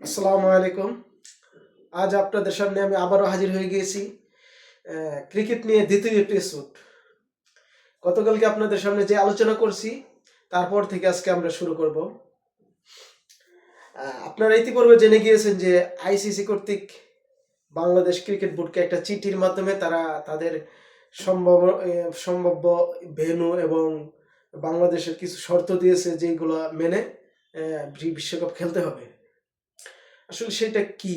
আসসালামু আলাইকুম। আজ আপনাদের সামনে আমি আবারও হাজির হয়ে গিয়েছি ক্রিকেট নিয়ে দ্বিতীয় এপিসোড। গতকালকে আপনাদের সামনে যে আলোচনা করছি তারপর থেকে আজকে আমরা শুরু করব। আপনারা ইতিপূর্বে জেনে গিয়েছেন যে আইসিসি কর্তৃক বাংলাদেশ ক্রিকেট বোর্ডকে একটা চিঠির মাধ্যমে তারা তাদের সম্ভব সম্ভাব্য ভেন্যু এবং বাংলাদেশের কিছু শর্ত দিয়েছে যেগুলো মেনে বিশ্বকাপ খেলতে হবে। আসলে সেটা কি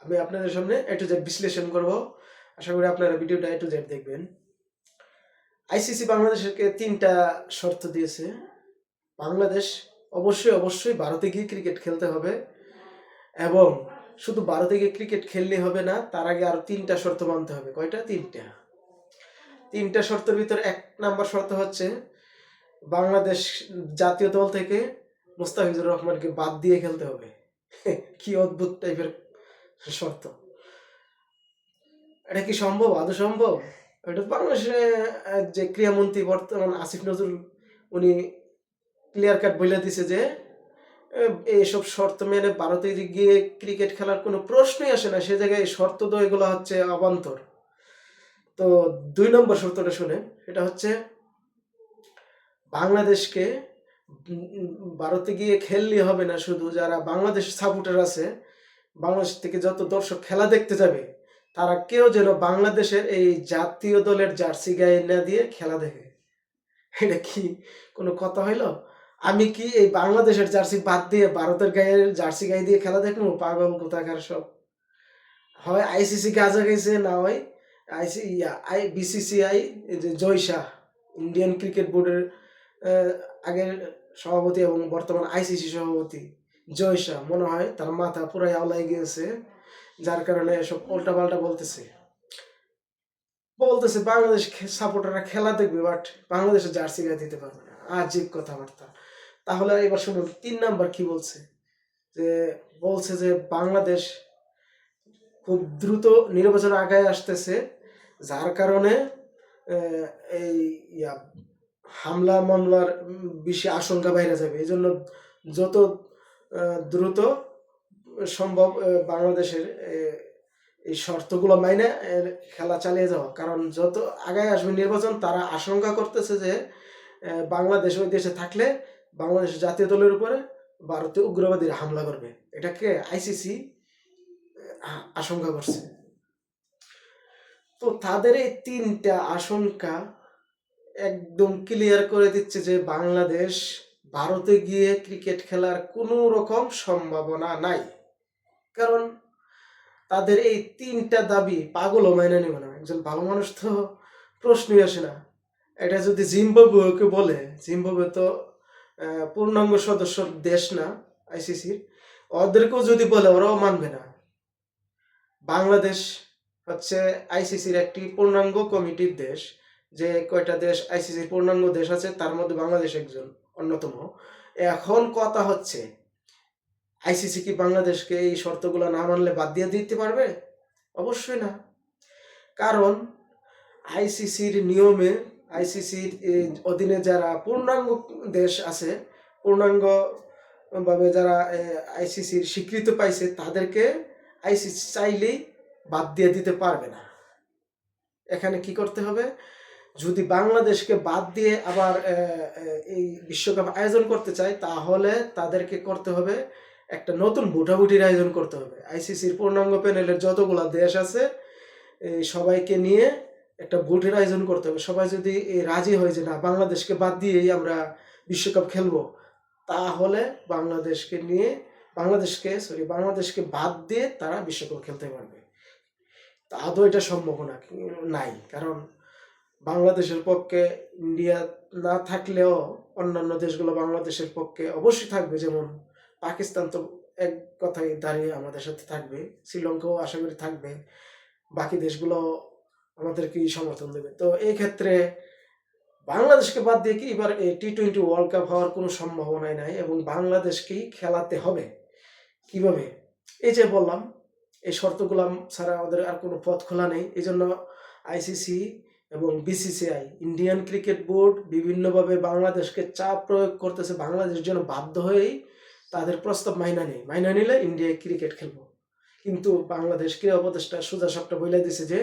আমি আপনাদের সামনে এ টু জেড বিশ্লেষণ করব। আশা করি আপনারা ভিডিওটা এ টু জেড দেখবেন। আইসিসি বাংলাদেশকে 3টা শর্ত দিয়েছে। বাংলাদেশ অবশ্যই ভারতে গিয়ে ক্রিকেট খেলতে হবে এবং শুধু ভারতে গিয়ে ক্রিকেট খেললে হবে না, তার আগে আরো 3টা শর্ত মানতে হবে। কয়টা? 3টা শর্তের ভিতর 1 নাম্বার শর্ত হচ্ছে বাংলাদেশ জাতীয় দল থেকে মুস্তাফিজুর রহমানকে বাদ দিয়ে খেলতে হবে। কি অদ্ভুত টাইপের শর্ত! এটা কি সম্ভব? আদৌ সম্ভব? এটা বাংলাদেশে যে ক্রীড়ামন্ত্রী বর্তমান আসিফ নজরুল, উনি ক্লিয়ার কাট বলে দিছে যে এইসব শর্ত মেনে ভারতে গিয়ে ক্রিকেট খেলার কোনো প্রশ্নই আসে না। সে জায়গায় শর্ত তো এগুলো হচ্ছে অবান্তর। তো 2 নম্বর শর্তটা শুনেন। এটা হচ্ছে বাংলাদেশকে ভারতে গিয়ে খেললে হবে না, শুধু যারা বাংলাদেশ সাপোর্টার আছে, বাংলাদেশ থেকে যত দর্শক খেলা দেখতে যাবে, তারা কেউ যেন বাংলাদেশের এই জাতীয় দলের জার্সি গায়ে না দিয়ে খেলা দেখে। এটা কি কোনো কথা হইল? আমি কি এই বাংলাদেশের জার্সি বাদ দিয়ে ভারতের গায়ের জার্সি গায়ে দিয়ে খেলা দেখবো? পাগল কোথাকার সব! হয় আইসিসি গাজা গেছে, না হয় বিসিসিআই, যে জয় শাহ, ইন্ডিয়ান ক্রিকেট বোর্ডের আগের সভাপতি এবং বর্তমান আইসিসি সভাপতি জয় শাহ, মনে হয় তার মাথা পুরাই আওলাই গিয়েছে, যার কারণে এসব উল্টাপাল্টা বলতেছে। বাংলাদেশ সাপোর্টাররা খেলা দেখবে, বাট বাংলাদেশের জার্সি গায়ে দিতে পারবে না। আজীব কথাবার্তা। তাহলে এবার শুনুন 3 নাম্বার কি বলছে। বলছে যে বাংলাদেশ খুব দ্রুত নির্বাচন আগায় আসতেছে, যার কারণে এই হামলা মামলার বেশি আশঙ্কা বাইরে যাবে। এই জন্য যত দ্রুত সম্ভব বাংলাদেশের এই শর্তগুলো মাইনে খেলা চালিয়ে যাওয়া। কারণ যত আগায় আসবে নির্বাচন, তারা আশঙ্কা করতেছে যে বাংলাদেশ ওই দেশে থাকলে বাংলাদেশ জাতীয় দলের উপরে ভারতীয় উগ্রবাদীরা হামলা করবে। এটাকে আইসিসি আশঙ্কা করছে। তো তাদের এই 3টা আশঙ্কা একদম ক্লিয়ার করে দিচ্ছে যে বাংলাদেশ ভারতে গিয়ে ক্রিকেট খেলার কোনো রকম সম্ভাবনা নাই। কারণ তাদের এই 3টা দাবি পাগলও মাইনে নেবে না। একজন ভালো মানুষ তো প্রশ্নই আসে না। এটা যদি জিম্বাবুয়েকে বলে, জিম্বাবুয়ে তো পূর্ণাঙ্গ সদস্য দেশ না আইসিসির, ওদেরকেও যদি বলে ওরাও মানবে না। বাংলাদেশ হচ্ছে আইসিসির একটি পূর্ণাঙ্গ কমিটির দেশ। যে কয়টা দেশ আইসিসির পূর্ণাঙ্গ দেশ আছে তার মধ্যে বাংলাদেশ একজন অন্যতম। এখন কথা হচ্ছে আইসিসি কি বাংলাদেশকে এই শর্তগুলো না মানলে বাদ দিয়ে দিতে পারবে? অবশ্যই না। কারণ আইসিসির নিয়মে, আইসিসির অধীনে যারা পূর্ণাঙ্গ দেশ আছে, পূর্ণাঙ্গ ভাবে যারা আইসিসির স্বীকৃতি পাইছে, তাদেরকে আইসিসি চাইলেই বাদ দিয়ে দিতে পারবে না। এখানে কি করতে হবে? যদি বাংলাদেশকে বাদ দিয়ে আবার এই বিশ্বকাপ আয়োজন করতে চায়, তাহলে তাদেরকে করতে হবে একটা নতুন ভোটাভুটির আয়োজন করতে হবে। আইসিসির পূর্ণাঙ্গ প্যানেলের যতগুলা দেশ আছে সবাইকে নিয়ে একটা ভোটের আয়োজন করতে হবে। সবাই যদি রাজি হয় যে না, বাংলাদেশকে বাদ দিয়েই আমরা বিশ্বকাপ খেলবো, তাহলে বাংলাদেশকে বাদ দিয়ে তারা বিশ্বকাপ খেলতে পারবে। তা আদৌ এটা সম্ভাবনা নাই। কারণ বাংলাদেশের পক্ষে ইন্ডিয়া না থাকলেও অন্যান্য দেশগুলো বাংলাদেশের পক্ষে অবশ্যই থাকবে। যেমন পাকিস্তান তো এক কথায় দাঁড়িয়ে আমাদের সাথে থাকবে, শ্রীলঙ্কাও আশা করি থাকবে, বাকি দেশগুলো আমাদেরকেই সমর্থন দেবে। তো এই ক্ষেত্রে বাংলাদেশকে বাদ দিয়ে কি এবার টি-20 ওয়ার্ল্ড কাপ হওয়ার কোনো সম্ভাবনাই নাই এবং বাংলাদেশকেই খেলাতে হবে। কিভাবে? এই যে বললাম, এই শর্তগুলো ছাড়া ওদের আর কোনো পথ খোলা নেই। এই জন্য আইসিসি এবং বিসিসিআই, ইন্ডিয়ান ক্রিকেট বোর্ড, বিভিন্নভাবে বাংলাদেশকে চাপ প্রয়োগ করতেছে। বাংলাদেশ যেন বাধ্য হয়েই তাদের প্রস্তাব মাইনা নিলে ইন্ডিয়ায় ক্রিকেট খেলবো। কিন্তু বাংলাদেশ ক্রীড়া উপদেষ্টা সোজা সাপটা বলে দিছে যে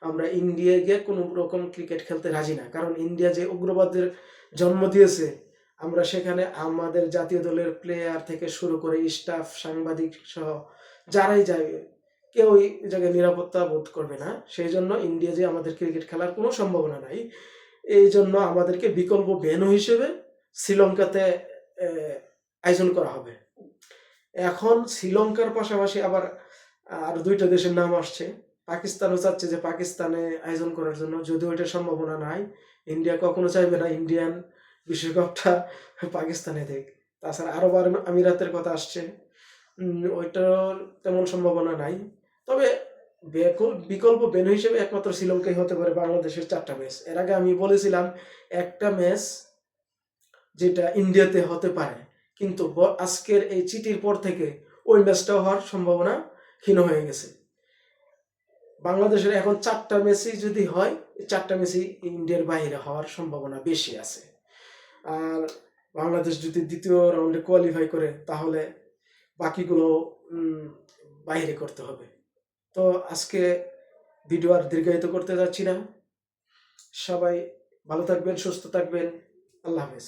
আমরা ইন্ডিয়ায় গিয়ে কোনো রকম ক্রিকেট খেলতে রাজি না, কারণ ইন্ডিয়া যে উগ্রবাদের জন্ম দিয়েছে, আমরা সেখানে আমাদের জাতীয় দলের প্লেয়ার থেকে শুরু করে স্টাফ, সাংবাদিক সহ যারাই যাবে কেউ ওই জায়গায় নিরাপত্তা বোধ করবে না। সেই জন্য ইন্ডিয়া যে আমাদের ক্রিকেট খেলার কোনো সম্ভাবনা নাই। এই জন্য আমাদেরকে বিকল্প ভেন্যু হিসেবে শ্রীলঙ্কাতে আয়োজন করা হবে। এখন শ্রীলঙ্কার পাশাপাশি আবার আর দুইটা দেশের নাম আসছে। পাকিস্তানও চাচ্ছে যে পাকিস্তানে আয়োজন করার জন্য, যদিও এটার সম্ভাবনা নাই। ইন্ডিয়া কখনো চাইবে না ইন্ডিয়ান বিশ্বকাপটা পাকিস্তানে দেখ। তাছাড়া আরব আমিরাতের কথা আসছে, ওইটার তেমন সম্ভাবনা নাই। তবে বিকল্প ভেন্যু হিসেবে একমাত্র শ্রীলঙ্কাই হতে পারে বাংলাদেশের 4টা ম্যাচ। এর আগে আমি বলেছিলাম একটা ম্যাচ যেটা ইন্ডিয়াতে হতে পারে, কিন্তু আজকের এই চিঠির পর থেকে ওই ম্যাচটাও হওয়ার সম্ভাবনা ক্ষীণ হয়ে গেছে। বাংলাদেশের এখন 4টা ম্যাচই যদি হয়, 4টা ম্যাচই ইন্ডিয়ার বাইরে হওয়ার সম্ভাবনা বেশি আছে। আর বাংলাদেশ যদি দ্বিতীয় রাউন্ডে কোয়ালিফাই করে, তাহলে বাকিগুলো বাইরে করতে হবে। তো আজকে ভিডিও আর দীর্ঘায়িত করতে যাচ্ছি না। সবাই ভালো থাকবেন, সুস্থ থাকবেন। আল্লাহ হাফেজ।